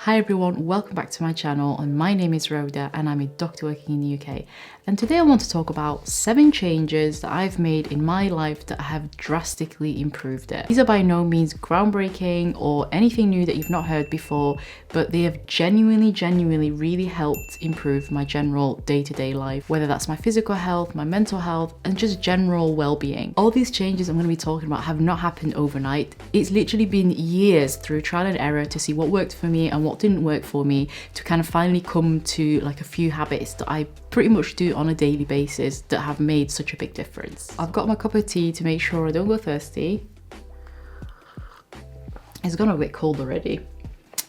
Hi everyone, welcome back to my channel, and my name is Roda and I'm a doctor working in the UK. And today I want to talk about 7 changes that I've made in my life that have drastically improved it. These are by no means groundbreaking or anything new that you've not heard before, but they have genuinely really helped improve my general day-to-day life, whether that's my physical health, my mental health, and just general well-being. All these changes I'm going to be talking about have not happened overnight. It's literally been years through trial and error to see what worked for me and what didn't work for me, to kind of finally come to like a few habits that I pretty much do on a daily basis that have made such a big difference. I've got my cup of tea to make sure I don't go thirsty. It's gone a bit cold already.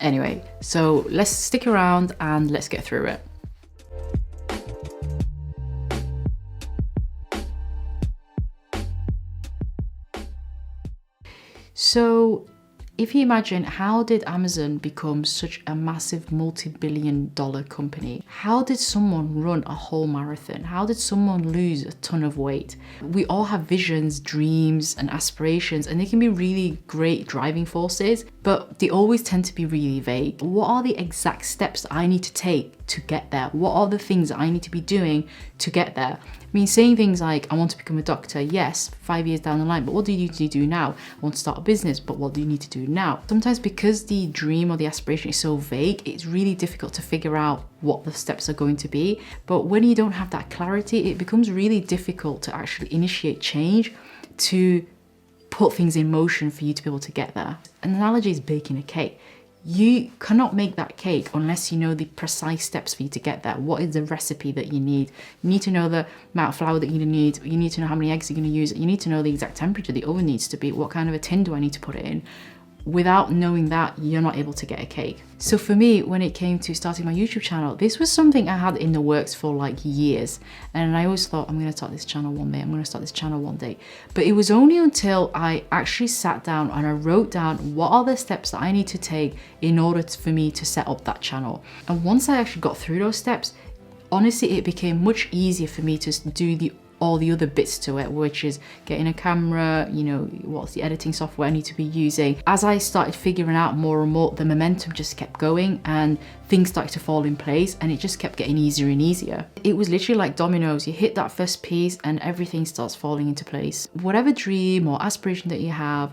Anyway, so let's stick around and let's get through it. So if you imagine, how did Amazon become such a massive multi-billion-dollar company? How did someone run a whole marathon? How did someone lose a ton of weight? We all have visions, dreams, and aspirations, and they can be really great driving forces, but they always tend to be really vague. What are the exact steps that I need to take to get there? What are the things that I need to be doing to get there? I mean, saying things like, I want to become a doctor, yes, 5 years down the line, but what do you need to do now? I want to start a business, but what do you need to do now? Sometimes because the dream or the aspiration is so vague, it's really difficult to figure out what the steps are going to be. But when you don't have that clarity, it becomes really difficult to actually initiate change, to put things in motion for you to be able to get there. An analogy is baking a cake. You cannot make that cake unless you know the precise steps for you to get there. What is the recipe that you need? You need to know the amount of flour that you need. You need to know how many eggs you're going to use. You need to know the exact temperature the oven needs to be. What kind of a tin do I need to put it in? Without knowing that, you're not able to get a cake. So for me, when it came to starting my YouTube channel, this was something I had in the works for like years. And I always thought, I'm going to start this channel one day. I'm going to start this channel one day. But it was only until I actually sat down and I wrote down what are the steps that I need to take in order for me to set up that channel. And once I actually got through those steps, honestly, it became much easier for me to do all the other bits to it, which is getting a camera, you know, what's the editing software I need to be using. As I started figuring out more and more, the momentum just kept going and things started to fall in place, and it just kept getting easier and easier. It was literally like dominoes. You hit that first piece and everything starts falling into place. Whatever dream or aspiration that you have,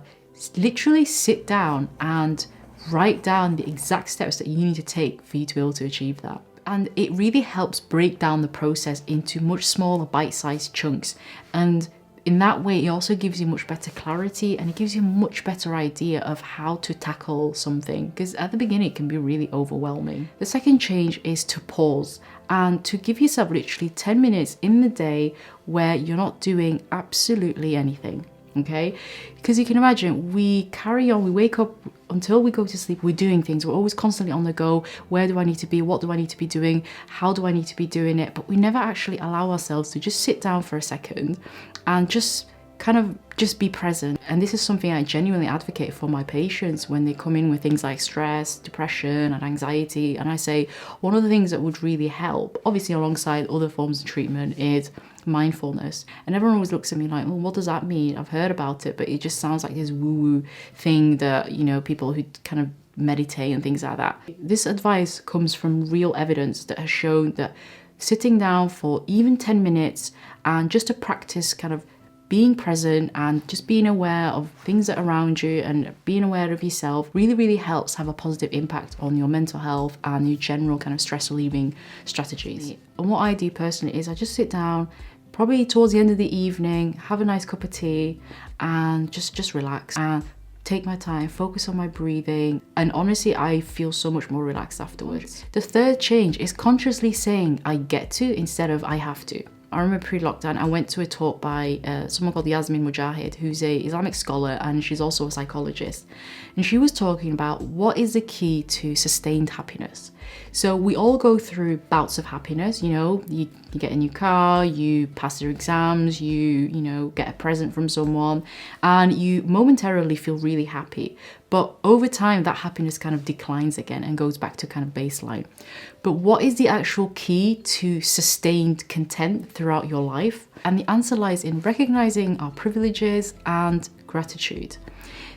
literally sit down and write down the exact steps that you need to take for you to be able to achieve that. And it really helps break down the process into much smaller bite-sized chunks. And in that way, it also gives you much better clarity, and it gives you a much better idea of how to tackle something, because at the beginning it can be really overwhelming. The second change is to pause and to give yourself literally 10 minutes in the day where you're not doing absolutely anything. Okay, because you can imagine, we carry on, we wake up until we go to sleep, we're doing things, we're always constantly on the go. Where do I need to be? What do I need to be doing? How do I need to be doing it? But we never actually allow ourselves to just sit down for a second and just be present. And this is something I genuinely advocate for my patients when they come in with things like stress, depression, and anxiety. And I say, one of the things that would really help, obviously alongside other forms of treatment, is mindfulness. And everyone always looks at me like, well, what does that mean? I've heard about it, but it just sounds like this woo-woo thing that, you know, people who kind of meditate and things like that. This advice comes from real evidence that has shown that sitting down for even 10 minutes and just to practice kind of being present and just being aware of things that are around you and being aware of yourself really helps have a positive impact on your mental health and your general kind of stress relieving strategies. And what I do personally is I just sit down probably towards the end of the evening, have a nice cup of tea, and just relax and take my time, focus on my breathing, and honestly, I feel so much more relaxed afterwards. The third change is consciously saying I get to instead of I have to. I remember pre-lockdown, I went to a talk by someone called Yasmin Mujahid, who's a Islamic scholar, and she's also a psychologist. And she was talking about what is the key to sustained happiness. So we all go through bouts of happiness, you know, you get a new car, you pass your exams, you know, get a present from someone, and you momentarily feel really happy. But over time, that happiness kind of declines again and goes back to kind of baseline. But what is the actual key to sustained content throughout your life? And the answer lies in recognizing our privileges and gratitude.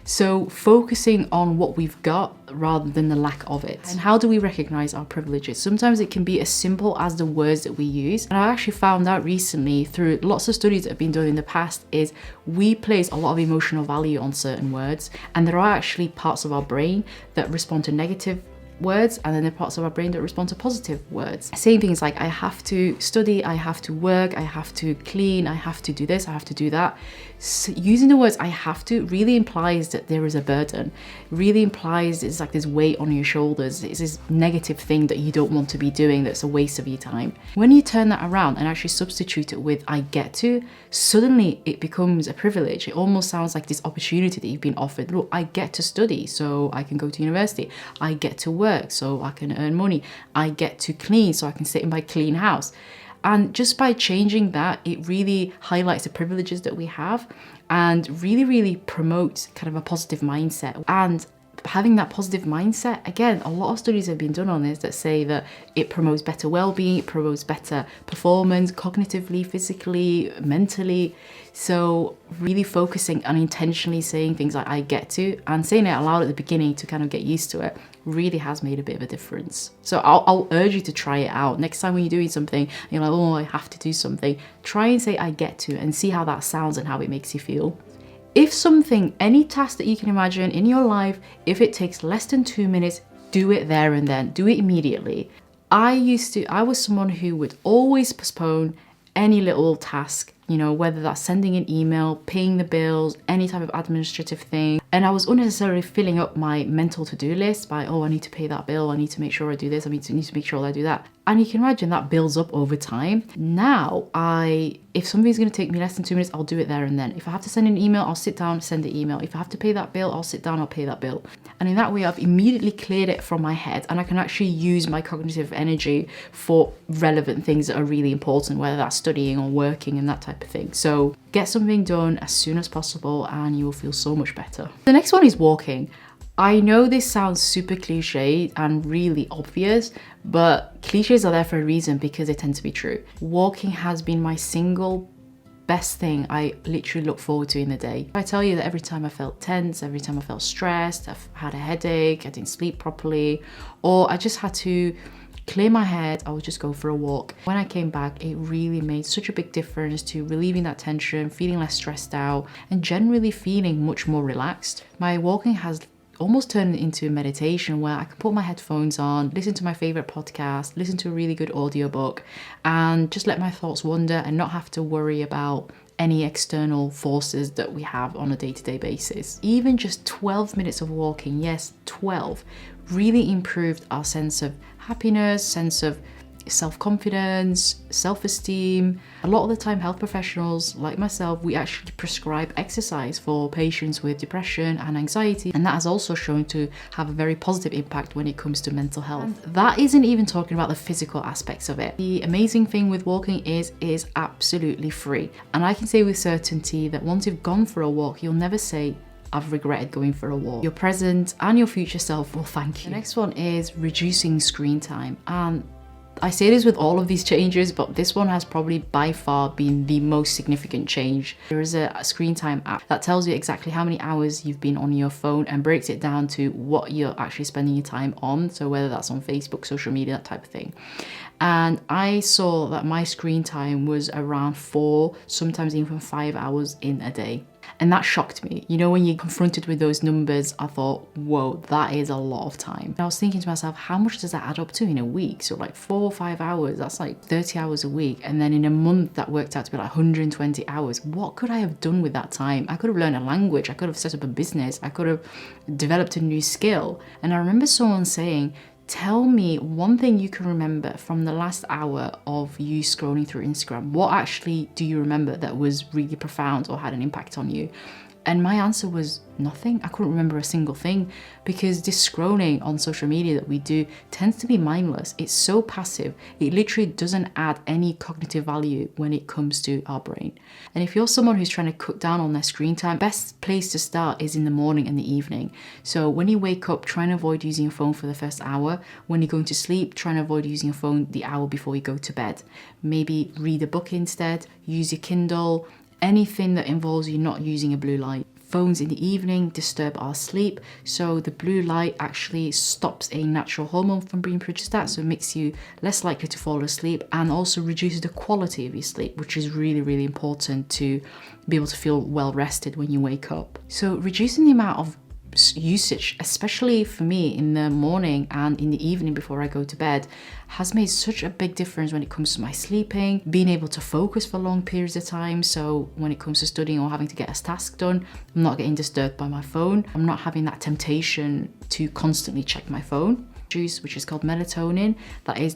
So focusing on what we've got rather than the lack of it. And how do we recognize our privileges? Sometimes it can be as simple as the words that we use. And I actually found out recently through lots of studies that have been done in the past is we place a lot of emotional value on certain words, and there are actually parts of our brain that respond to negative words, and then there are parts of our brain that respond to positive words. Saying things like I have to study, I have to work, I have to clean, I have to do this, I have to do that. So using the words I have to really implies that there is a burden, really implies it's like this weight on your shoulders. It's this negative thing that you don't want to be doing that's a waste of your time. When you turn that around and actually substitute it with I get to, suddenly it becomes a privilege. It almost sounds like this opportunity that you've been offered. Look, I get to study so I can go to university. I get to work so I can earn money. I get to clean so I can sit in my clean house. And just by changing that, it really highlights the privileges that we have and really promotes kind of a positive mindset. And having that positive mindset, again, a lot of studies have been done on this that say that it promotes better well-being, it promotes better performance cognitively, physically, mentally. So really focusing on intentionally saying things like I get to, and saying it aloud at the beginning to kind of get used to it, really has made a bit of a difference. So I'll urge you to try it out. Next time when you're doing something and you're like, oh, I have to do something, try and say I get to and see how that sounds and how it makes you feel. If something, any task that you can imagine in your life, if it takes less than 2 minutes, do it there and then, do it immediately. I was someone who would always postpone any little task, whether that's sending an email, paying the bills, any type of administrative thing. And I was unnecessarily filling up my mental to-do list by, I need to pay that bill, I need to make sure I do this, I need to make sure I do that. And you can imagine that builds up over time. Now, if something's going to take me less than 2 minutes, I'll do it there and then. If I have to send an email, I'll sit down, send the email. If I have to pay that bill, I'll sit down, I'll pay that bill. And in that way, I've immediately cleared it from my head, and I can actually use my cognitive energy for relevant things that are really important, whether that's studying or working and that type of thing. So get something done as soon as possible and you will feel so much better. The next one is walking. I know this sounds super cliche and really obvious, but cliches are there for a reason because they tend to be true. Walking has been my single best thing I literally look forward to in the day. I tell you that every time I felt tense, every time I felt stressed, I've had a headache, I didn't sleep properly, or I just had to clear my head, I would just go for a walk. When I came back, it really made such a big difference to relieving that tension, feeling less stressed out, and generally feeling much more relaxed. My walking has almost turned into meditation where I can put my headphones on, listen to my favorite podcast, listen to a really good audiobook, and just let my thoughts wander and not have to worry about any external forces that we have on a day-to-day basis. Even just 12 minutes of walking, yes, 12, really improved our sense of happiness, sense of self-confidence, self-esteem. A lot of the time, health professionals like myself, we actually prescribe exercise for patients with depression and anxiety, and that has also shown to have a very positive impact when it comes to mental health. And that isn't even talking about the physical aspects of it. The amazing thing with walking is absolutely free, and I can say with certainty that once you've gone for a walk, you'll never say, I've regretted going for a walk. Your present and your future self will thank you. The next one is reducing screen time. And I say this with all of these changes, but this one has probably by far been the most significant change. There is a screen time app that tells you exactly how many hours you've been on your phone and breaks it down to what you're actually spending your time on. So whether that's on Facebook, social media, that type of thing. And I saw that my screen time was around 4, sometimes even 5 hours in a day. And that shocked me. When you're confronted with those numbers, I thought, whoa, that is a lot of time. And I was thinking to myself, how much does that add up to in a week? So like 4 or 5 hours, that's like 30 hours a week. And then in a month, that worked out to be like 120 hours. What could I have done with that time? I could have learned a language. I could have set up a business. I could have developed a new skill. And I remember someone saying, tell me one thing you can remember from the last hour of you scrolling through Instagram. What actually do you remember that was really profound or had an impact on you? And my answer was nothing. I couldn't remember a single thing because this scrolling on social media that we do tends to be mindless. It's so passive. It literally doesn't add any cognitive value when it comes to our brain. And if you're someone who's trying to cut down on their screen time, best place to start is in the morning and the evening. So when you wake up, try and avoid using your phone for the first hour. When you're going to sleep, try and avoid using your phone the hour before you go to bed. Maybe read a book instead, use your Kindle, anything that involves you not using a blue light. Phones in the evening disturb our sleep, so the blue light actually stops a natural hormone from being produced, so it makes you less likely to fall asleep and also reduces the quality of your sleep, which is really, really important to be able to feel well rested when you wake up. So reducing the amount of usage, especially for me in the morning and in the evening before I go to bed, has made such a big difference when it comes to my sleeping, being able to focus for long periods of time. So when it comes to studying or having to get a task done, I'm not getting disturbed by my phone. I'm not having that temptation to constantly check my phone. Juice, which is called melatonin,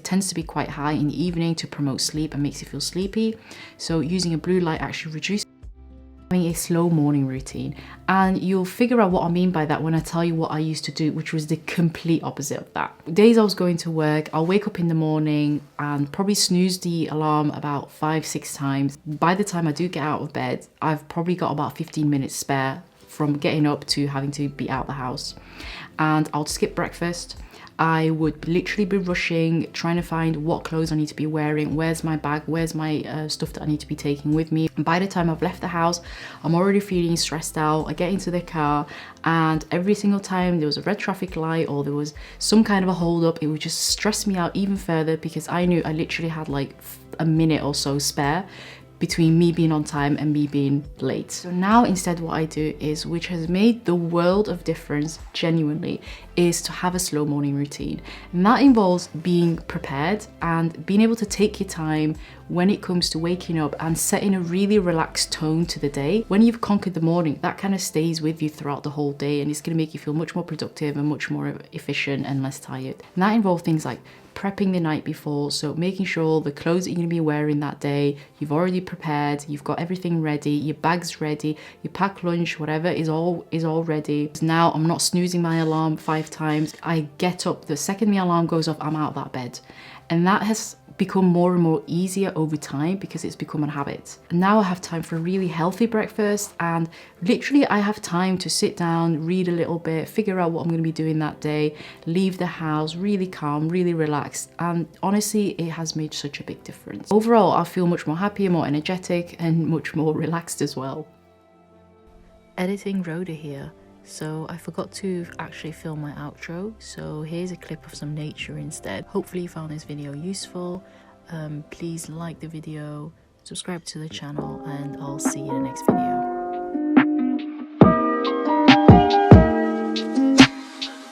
tends to be quite high in the evening to promote sleep and makes you feel sleepy. So using a blue light actually reduces a slow morning routine, and you'll figure out what I mean by that when I tell you what I used to do, which was the complete opposite of that. Days I was going to work, I'll wake up in the morning and probably snooze the alarm about 5-6 times. By the time I do get out of bed, I've probably got about 15 minutes spare from getting up to having to be out the house, and I'll skip breakfast. I would literally be rushing, trying to find what clothes I need to be wearing, where's my bag, where's my stuff that I need to be taking with me. And by the time I've left the house, I'm already feeling stressed out. I get into the car, and every single time there was a red traffic light or there was some kind of a hold up, it would just stress me out even further, because I knew I literally had like a minute or so spare between me being on time and me being late. So now instead what I do is, which has made the world of difference genuinely, is to have a slow morning routine. And that involves being prepared and being able to take your time when it comes to waking up and setting a really relaxed tone to the day. When you've conquered the morning, that kind of stays with you throughout the whole day, and it's going to make you feel much more productive and much more efficient and less tired. And that involves things like prepping the night before, so making sure the clothes that you're going to be wearing that day, you've already prepared, you've got everything ready, your bag's ready, your packed lunch, whatever is all ready. Now I'm not snoozing my alarm 5 times. I get up, the second my alarm goes off, I'm out of that bed. And that has become more and more easier over time because it's become a habit. Now I have time for a really healthy breakfast, and literally I have time to sit down, read a little bit, figure out what I'm going to be doing that day, leave the house really calm, really relaxed, and honestly it has made such a big difference. Overall I feel much more happier, more energetic, and much more relaxed as well. Editing Roda here. So I forgot to actually film my outro, so here's a clip of some nature instead. Hopefully you found this video useful. Please like the video, subscribe to the channel, and I'll see you in the next video.